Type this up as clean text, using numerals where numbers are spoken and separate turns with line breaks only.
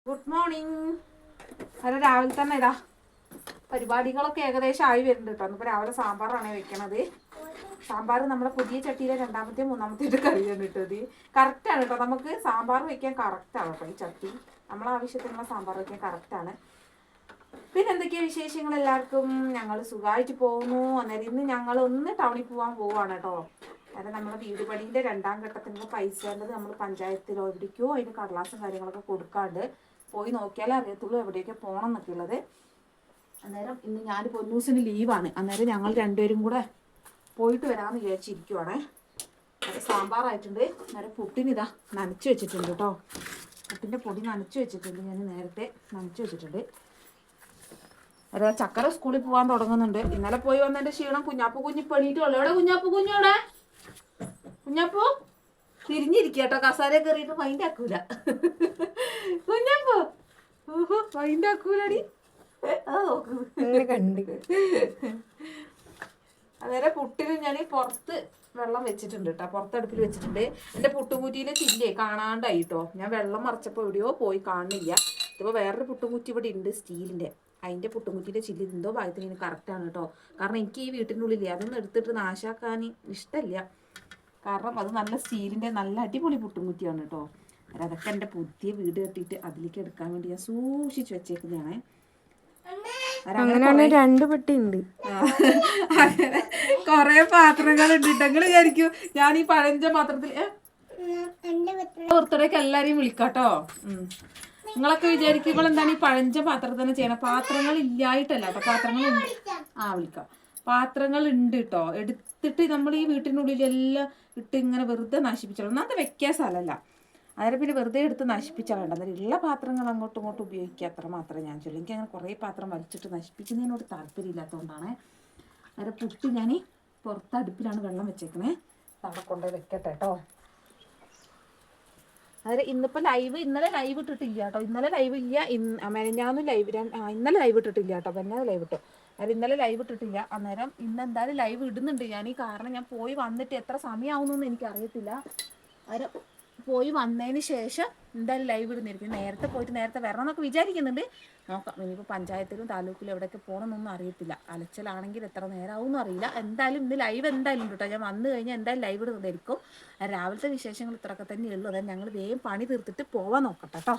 Good morning. അത് രാവിലെ തന്നെ ഇതാ പരിപാടികളൊക്കെ ഏകദേശം ആയി വരുന്നുണ്ട് കേട്ടോ. ഇന്നിപ്പോൾ രാവിലെ സാമ്പാറാണ് വെക്കണത്. സാമ്പാർ നമ്മുടെ പുതിയ ചട്ടിയിലെ മൂന്നാമത്തെ കറിയാണ് കേട്ടത്. കറക്റ്റാണ് കേട്ടോ, നമുക്ക് സാമ്പാർ വെക്കാൻ കറക്റ്റാണ് കേട്ടോ. ഈ ചട്ടി നമ്മളെ ആവശ്യത്തിനുള്ള സാമ്പാർ വെക്കാൻ കറക്റ്റാണ്. പിന്നെ എന്തൊക്കെയാണ് വിശേഷങ്ങൾ എല്ലാവർക്കും? ഞങ്ങൾ സുഖമായിട്ട് പോകുന്നു. അന്നേരം ഇന്ന് ഞങ്ങൾ ഒന്ന് ടൗണിൽ പോകാൻ പോവുകയാണ് കേട്ടോ. കാരണം നമ്മുടെ വീട് പണീൻ്റെ 2ാം ഘട്ടത്തിനുള്ള പൈസ വേണ്ടത് നമ്മൾ പഞ്ചായത്തിൽ എവിടേക്കോ അതിന് കടലാസും കാര്യങ്ങളൊക്കെ കൊടുക്കാണ്ട് പോയി നോക്കിയാലേ അറിയത്തുള്ളൂ എവിടെയൊക്കെ പോകണം എന്നൊക്കെ ഉള്ളത്. അന്നേരം ഇന്ന് ഞാൻ പൊന്നൂസിന് ലീവാണ്. അന്നേരം ഞങ്ങൾ രണ്ടുപേരും കൂടെ പോയിട്ട് വരാമെന്ന് വിചാരിച്ചിരിക്കുവാണേ. അത് സാമ്പാറായിട്ടുണ്ട്. അന്നേരം പുട്ടിനിതാ നനച്ച് വെച്ചിട്ടുണ്ട് കേട്ടോ. പുട്ടിൻ്റെ പൊടി നനച്ച് വെച്ചിട്ടുണ്ട്. ഞാൻ നേരത്തെ നനച്ച് വെച്ചിട്ടുണ്ട്. അതെ, ചക്കര സ്കൂളിൽ പോകാൻ തുടങ്ങുന്നുണ്ട്. ഇന്നലെ പോയി വന്നതിൻ്റെ ക്ഷീണം കുഞ്ഞാപ്പൂ കുഞ്ഞി പണിയിട്ടുള്ളൂ. എവിടെ കുഞ്ഞാപ്പൂ കുഞ്ഞോടെ? കുഞ്ഞാപ്പൂ തിരിഞ്ഞിരിക്കുക കേട്ടോ. കസാര കയറിയിട്ട് മൈൻഡ് ആക്കൂല. കുഞ്ഞാപ്പൂ മൈൻഡ് ആക്കൂലടി. അന്നേരം പുട്ടിന് ഞാൻ പുറത്ത് വെള്ളം വെച്ചിട്ടുണ്ട് കേട്ടോ. പുറത്തടുപ്പിൽ വെച്ചിട്ടുണ്ട്. എൻ്റെ പുട്ടുകുറ്റിയിലെ ചില്ലേ കാണാണ്ടായി കേട്ടോ. ഞാൻ വെള്ളം മറിച്ചപ്പോൾ എവിടെയോ പോയി കാണുന്നില്ല. ഇതിപ്പോൾ വേറൊരു പുട്ടുകുറ്റി ഇവിടെ ഉണ്ട്, സ്റ്റീലിൻ്റെ. അതിൻ്റെ പുട്ടുകുറ്റിയുടെ ചില്ല് എന്തോ ഭാഗത്തിന് എനിക്ക് കറക്റ്റാണ് കേട്ടോ. കാരണം എനിക്ക് ഈ വീട്ടിൻ്റെ ഉള്ളിൽ അതൊന്നും എടുത്തിട്ട് നാശാക്കാൻ ഇഷ്ടമില്ല. കാരണം അത് നല്ല സ്റ്റീലിൻ്റെ നല്ല അടിപൊളി പുട്ടുകുറ്റിയാണ് കേട്ടോ. അതൊക്കെ എൻ്റെ പുതിയ വീട് കെട്ടിയിട്ട് അതിലേക്ക് എടുക്കാൻ വേണ്ടി ഞാൻ സൂക്ഷിച്ച് വെച്ചേക്കുന്നതാണ്.
അങ്ങനെ 2 പെട്ടി ഉണ്ട്.
അങ്ങനെ കൊറേ പാത്രങ്ങൾ ഉണ്ട്. നിങ്ങൾ വിചാരിക്കും ഞാൻ ഈ പഴഞ്ച പാത്രത്തിൽ ബർത്ത്ഡേക്ക് എല്ലാരെയും വിളിക്കാട്ടോ. നിങ്ങളൊക്കെ വിചാരിക്കും ഇവളെന്താണ് ഈ പഴഞ്ച പാത്രത്തിൽ തന്നെ ചെയ്യണം. പാത്രങ്ങൾ ഇല്ലായിട്ടല്ല കേട്ടോ, പാത്രങ്ങളുണ്ട്. വിളിക്കാം. പാത്രങ്ങൾ ഉണ്ട് കേട്ടോ. എടുത്തിട്ട് നമ്മൾ ഈ വീട്ടിനുള്ളിലെല്ലാം ഇട്ട് ഇങ്ങനെ വെറുതെ നശിപ്പിച്ചോളൂ. ഒന്നാമത്തെ വെക്കാൻ സ്ഥലമല്ല. അന്നേരം പിന്നെ വെറുതെ എടുത്ത് നശിപ്പിച്ചാൽ വേണ്ട. അന്നേരം ഉള്ള പാത്രങ്ങൾ അങ്ങോട്ടും ഇങ്ങോട്ടും ഉപയോഗിക്കുക, അത്ര മാത്രമേ ഞാൻ ചൊല്ലു. എനിക്ക് അങ്ങനെ കുറേ പാത്രം വലിച്ചിട്ട് നശിപ്പിക്കുന്നതിനോട് താല്പര്യമില്ലാത്തതുകൊണ്ടാണ്. അന്നേരം പുട്ട് ഞാൻ പുറത്ത് അടുപ്പിലാണ് വെള്ളം വെച്ചേക്കണേ. അവിടെ കൊണ്ടുപോയി വെക്കട്ടെ കേട്ടോ. അതായത് ഇന്നിപ്പോൾ ഇന്നലെ ലൈവ് ഇട്ടിട്ടില്ല കേട്ടോ. ഇന്നലെ ലൈവ് ഇല്ല. മെനഞ്ഞാന്നും ഇന്നലെ ലൈവ് ഇട്ടിട്ടില്ല കേട്ടോ. മെനഞ്ഞാന്ന് ലൈവ് ഇട്ടു. അതായത് ഇന്നലെ ലൈവ് ഇട്ടിട്ടില്ല. അന്നേരം ഇന്ന് എന്തായാലും ലൈവ് ഇടുന്നുണ്ട് ഞാൻ. കാരണം ഞാൻ പോയി വന്നിട്ട് എത്ര സമയമാവുന്നൊന്നും എനിക്കറിയത്തില്ല. അന്നേരം പോയി വന്നതിന് ശേഷം എന്തായാലും ലൈവ് ഇടുന്നിരിക്കും. നേരത്തെ പോയിട്ട് നേരത്തെ വരണം എന്നൊക്കെ വിചാരിക്കുന്നുണ്ട്. നോക്കാം. ഇനിയിപ്പോൾ പഞ്ചായത്തിലും താലൂക്കിലും എവിടെയൊക്കെ പോകണമെന്നൊന്നും അറിയത്തില്ല. അലച്ചിലാണെങ്കിൽ എത്ര നേരമാവുമെന്നും അറിയില്ല. എന്തായാലും ഇന്ന് ലൈവ് എന്തായാലും ഉണ്ട് കേട്ടോ. ഞാൻ വന്നു കഴിഞ്ഞാൽ എന്തായാലും ലൈവ് ഇടുന്നതായിരിക്കും. രാവിലത്തെ വിശേഷങ്ങൾ ഇത്രയൊക്കെ തന്നെയുള്ളൂ. അതായത് ഞങ്ങൾ വേഗം പണി തീർത്തിട്ട് പോവാൻ നോക്കട്ടെ കേട്ടോ.